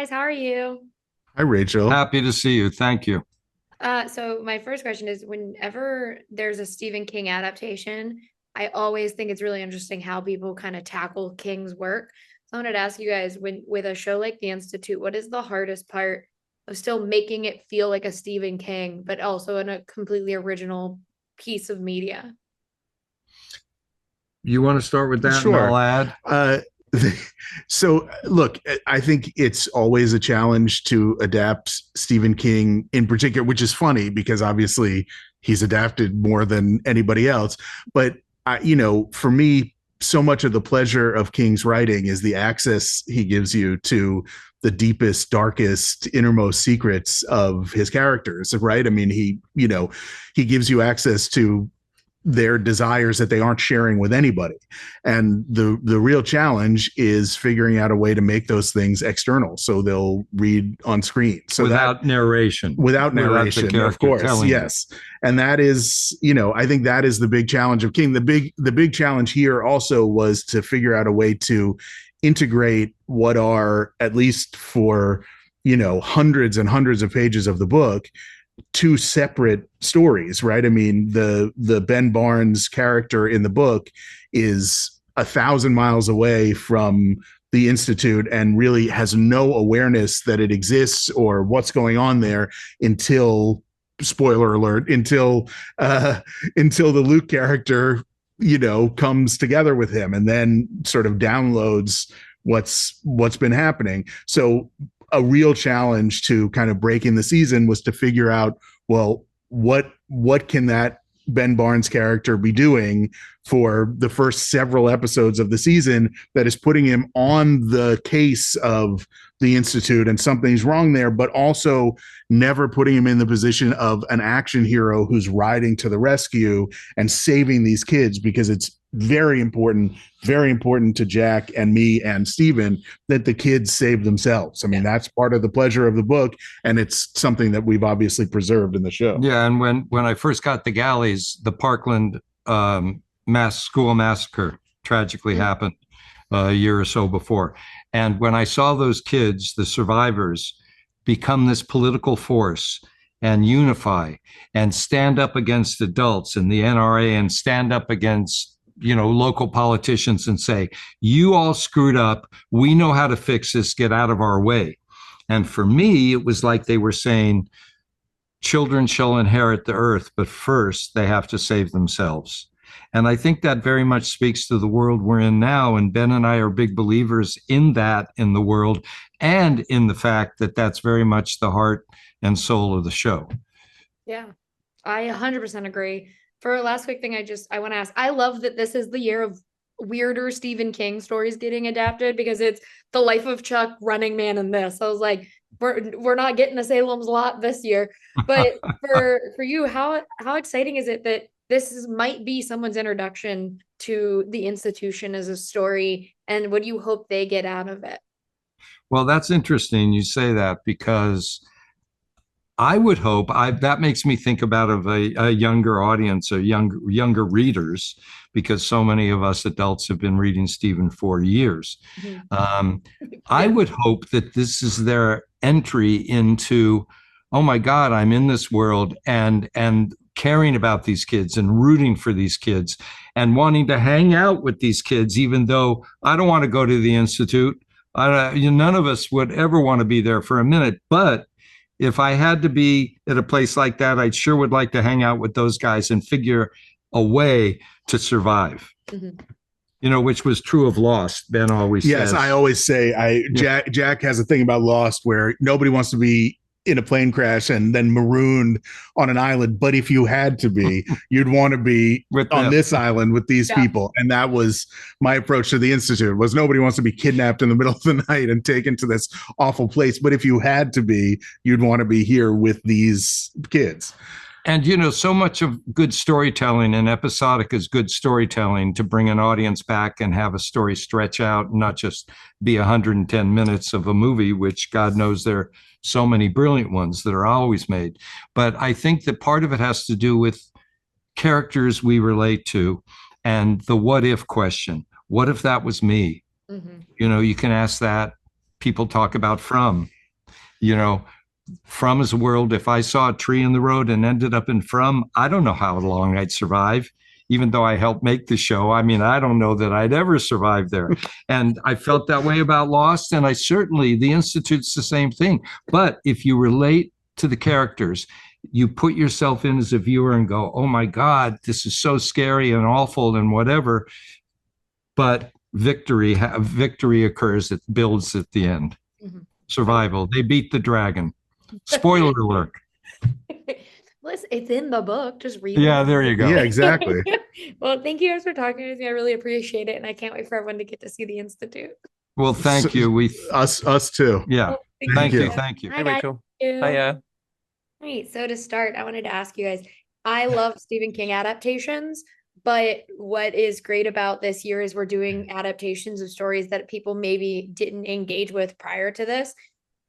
guys. How are you? Hi, Rachel. Happy to see you. Thank you. So my first question is whenever there's a Stephen King adaptation, I always think it's really interesting how people kind of tackle King's work. So I wanted to ask you guys, when with a show like The Institute, what is the hardest part of still making it feel like a Stephen King, but also in a completely original piece of media? You want to start with that and I'll Sure. add? Uh, so, look, I think it's always a challenge to adapt Stephen King in particular, which is funny because obviously he's adapted more than anybody else. But, for me, so much of the pleasure of King's writing is the access he gives you to the deepest, darkest, innermost secrets of his characters, right? I mean, he gives you access to their desires that they aren't sharing with anybody. And the real challenge is figuring out a way to make those things external so they'll read on screen. So without narration. Without narration, the of course. you. Yes. And that is, I think that is the big challenge of King. The big challenge here also was to figure out a way to integrate what are, at least for, hundreds and hundreds of pages of the book, two separate stories, right? I mean, the Ben Barnes character in the book is 1,000 miles away from the Institute and really has no awareness that it exists or what's going on there until, spoiler alert, until the Luke character comes together with him and then sort of downloads what's been happening. So a real challenge to kind of break in the season was to figure out, well, what can that Ben Barnes character be doing for the first several episodes of the season that is putting him on the case of the Institute and something's wrong there, but also never putting him in the position of an action hero who's riding to the rescue and saving these kids, because it's very important to Jack and me and Steven that the kids save themselves. I mean, that's part of the pleasure of the book, and it's something that we've obviously preserved in the show. Yeah, and when I first got the galleys, the Parkland school massacre tragically happened a year or so before. And when I saw those kids, the survivors, become this political force and unify and stand up against adults and the NRA and stand up against local politicians and say, you all screwed up. We know how to fix this. Get out of our way. And for me, it was like they were saying, children shall inherit the earth, but first they have to save themselves. And I think that very much speaks to the world we're in now. And Ben and I are big believers in that, in the world, and in the fact that that's very much the heart and soul of the show. Yeah, I 100% agree. For a last quick thing, I want to ask, I love that this is the year of weirder Stephen King stories getting adapted, because it's The Life of Chuck, Running Man, and this. I was like, we're not getting a Salem's Lot this year. But for you, how exciting is it that might be someone's introduction to the institution as a story, and what do you hope they get out of it? Well, that's interesting you say that, because I would hope that makes me think about a younger audience, or younger readers, because so many of us adults have been reading Stephen for years. I would hope that this is their entry into, oh my God, I'm in this world, and caring about these kids and rooting for these kids and wanting to hang out with these kids, even though I don't want to go to the Institute. None of us would ever want to be there for a minute, but if I had to be at a place like that, I sure would like to hang out with those guys and figure a way to survive. Which was true of Lost. Ben always says. Yes, I always say, Jack has a thing about Lost where nobody wants to be in a plane crash and then marooned on an island. But if you had to be, you'd want to be on this island with these people. And that was my approach to the Institute, was nobody wants to be kidnapped in the middle of the night and taken to this awful place. But if you had to be, you'd want to be here with these kids. And, so much of good storytelling and episodic is good storytelling to bring an audience back and have a story stretch out and not just be 110 minutes of a movie, which God knows there are so many brilliant ones that are always made. But I think that part of it has to do with characters we relate to and the what if question. What if that was me? You can ask that people talk about From. You know, From is a world. If I saw a tree in the road and ended up in From, I don't know how long I'd survive. Even though I helped make the show, I mean, I don't know that I'd ever survive there. And I felt that way about Lost, and I certainly, the Institute's the same thing. But if you relate to the characters, you put yourself in as a viewer and go, oh my God, this is so scary and awful and whatever. But victory occurs, it builds at the end. Mhm. Survival. They beat the dragon. Spoiler alert. Listen, it's in the book. Just read Yeah, it. there you go. Yeah, exactly. Well, thank you guys for talking with me. I really appreciate it, and I can't wait for everyone to get to see the Institute. Well, thank you. Us too. Yeah. Well, Thank you. you. Thank you. Hi, Hey, guys. Rachel. Thank you. Hiya. Right. So to start, I wanted to ask you guys, I love Stephen King adaptations, but what is great about this year is we're doing adaptations of stories that people maybe didn't engage with prior to this.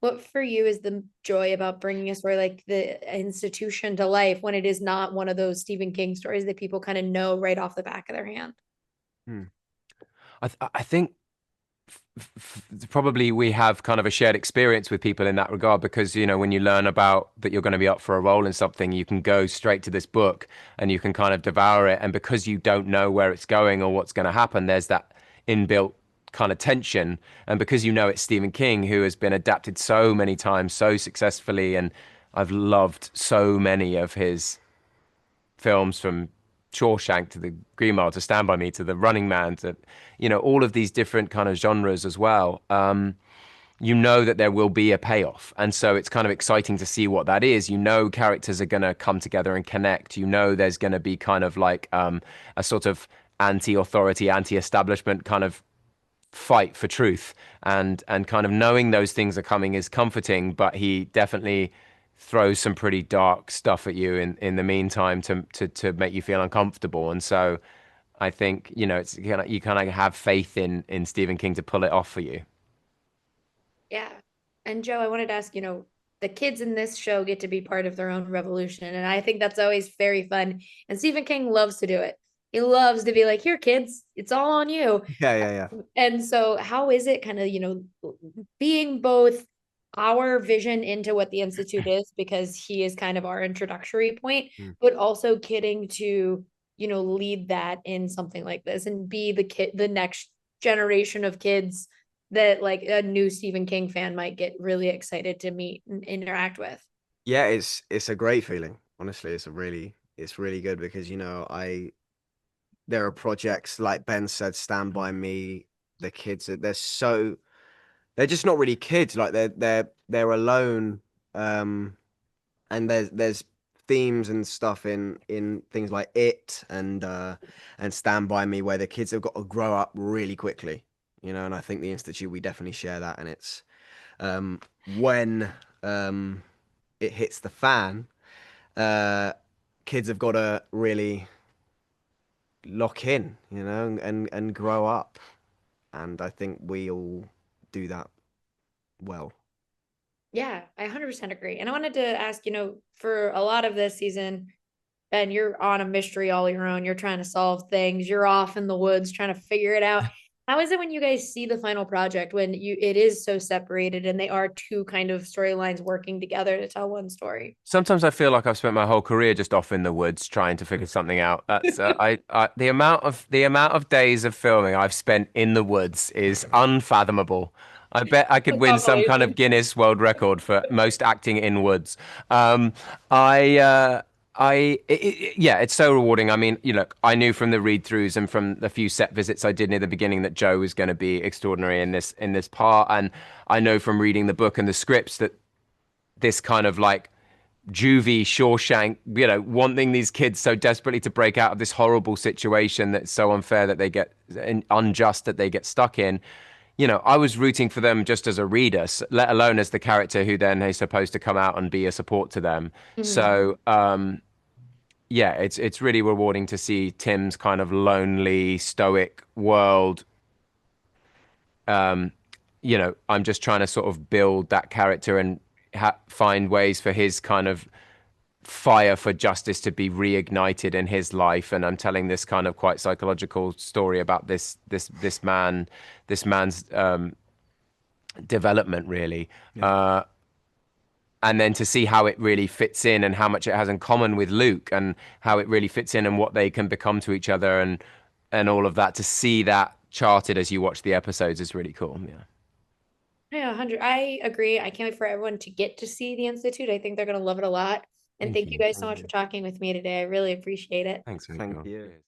What for you is the joy about bringing a story like The Institution to life when it is not one of those Stephen King stories that people kind of know right off the back of their hand? Hmm. I think probably we have kind of a shared experience with people in that regard, because when you learn about that you're going to be up for a role in something, you can go straight to this book and you can kind of devour it, and because you don't know where it's going or what's going to happen, there's that inbuilt kind of tension, and because it's Stephen King, who has been adapted so many times so successfully, and I've loved so many of his films, from Shawshank to The Green Mile to Stand By Me to The Running Man to all of these different kind of genres as well. That there will be a payoff, and so it's kind of exciting to see what that is. Characters are going to come together and connect. There's going to be kind of like a sort of anti-authority, anti-establishment kind of fight for truth, and kind of knowing those things are coming is comforting, but he definitely throws some pretty dark stuff at you in the meantime to make you feel uncomfortable. And so I think it's you kind of have faith in Stephen King to pull it off for you. Yeah. And Joe, I wanted to ask, the kids in this show get to be part of their own revolution. And I think that's always very fun. And Stephen King loves to do it. He loves to be like, here, kids, it's all on you. Yeah. And so how is it kind of, being both our vision into what the Institute is, because he is kind of our introductory point, but also getting to, lead that in something like this and be the next generation of kids that like a new Stephen King fan might get really excited to meet and interact with. Yeah, it's a great feeling. Honestly, it's really good, because there are projects like Ben said, Stand By Me. The kids they're just not really kids. Like they're alone, and there's themes and stuff in things like It and Stand By Me, where the kids have got to grow up really quickly. And I think the Institute, we definitely share that, and it's when it hits the fan, kids have got to really lock in, and grow up. And I think we all do that well. Yeah, I 100% agree. And I wanted to ask, for a lot of this season, Ben, you're on a mystery all your own. You're trying to solve things. You're off in the woods trying to figure it out. How is it when you guys see the final project, when it is so separated and they are two kind of storylines working together to tell one story? Sometimes I feel like I've spent my whole career just off in the woods trying to figure something out. That's the amount of days of filming I've spent in the woods is unfathomable. I bet I could win some kind of Guinness World Record for most acting in woods. Yeah, it's so rewarding. I mean, I knew from the read-throughs and from the few set visits I did near the beginning that Joe was going to be extraordinary in this part, and I know from reading the book and the scripts that this kind of like juvie Shawshank, wanting these kids so desperately to break out of this horrible situation that's so unfair that they get unjust that they get stuck in. I was rooting for them just as a reader, let alone as the character who then is supposed to come out and be a support to them. Mm-hmm. So, yeah, it's really rewarding to see Tim's kind of lonely, stoic world. I'm just trying to sort of build that character and find ways for his kind of fire for justice to be reignited in his life. And I'm telling this kind of quite psychological story about this man's development, really. Yeah. And then to see how it really fits in and how much it has in common with Luke and how it really fits in and what they can become to each other and all of that, to see that charted as you watch the episodes is really cool. Yeah. Yeah, 100. I agree. I can't wait for everyone to get to see the Institute. I think they're going to love it a lot. And thank you guys so much for talking with me today. I really appreciate it. Thanks, Thank Rico. you. Cheers.